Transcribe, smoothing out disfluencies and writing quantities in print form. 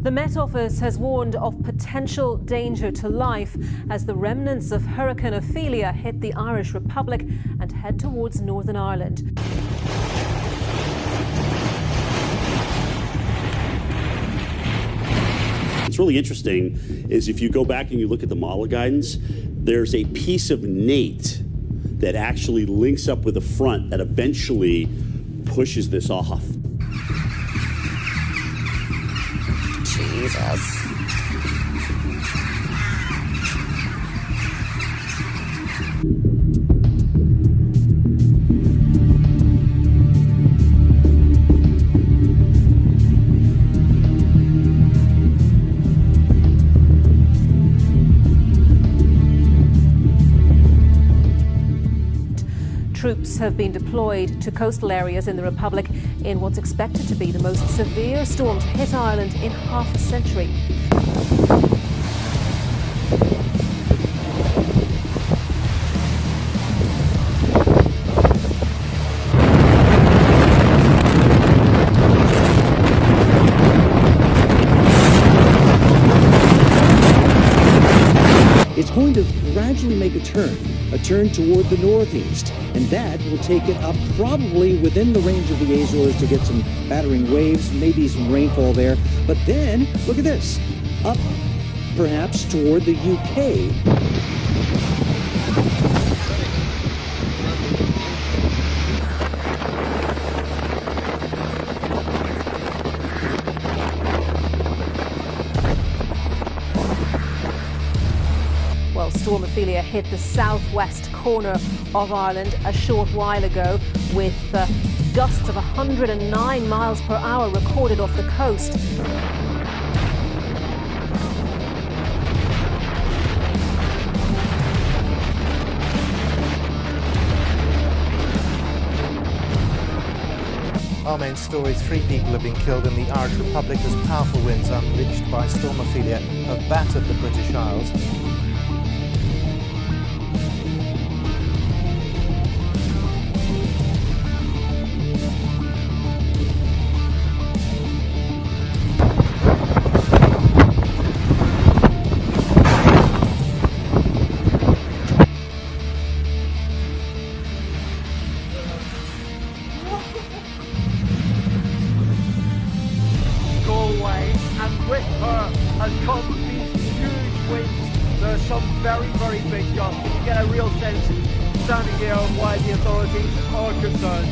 The Met Office has warned of potential danger to life as the remnants of Hurricane Ophelia hit the Irish Republic and head towards Northern Ireland. What's really interesting is if you go back and you look at the model guidance, there's a piece of NATE that actually links up with the front that eventually pushes this off. Jesus. Troops have been deployed to coastal areas in the Republic in what's expected to be the most severe storm to hit Ireland in half a century. It's going to gradually make a turn toward the northeast, and that will take it up probably within the range of the Azores to get some battering waves, maybe some rainfall there. But then, look at this, up perhaps toward the UK. Well, Storm Ophelia hit the southwest corner of Ireland a short while ago with gusts of 109 miles per hour recorded off the coast. Our main story, 3 people have been killed in the Irish Republic as powerful winds unleashed by Storm Ophelia have battered the British Isles. And with her has come these huge winds. There are some very, very big gusts. You can get a real sense standing here of why the authorities are concerned.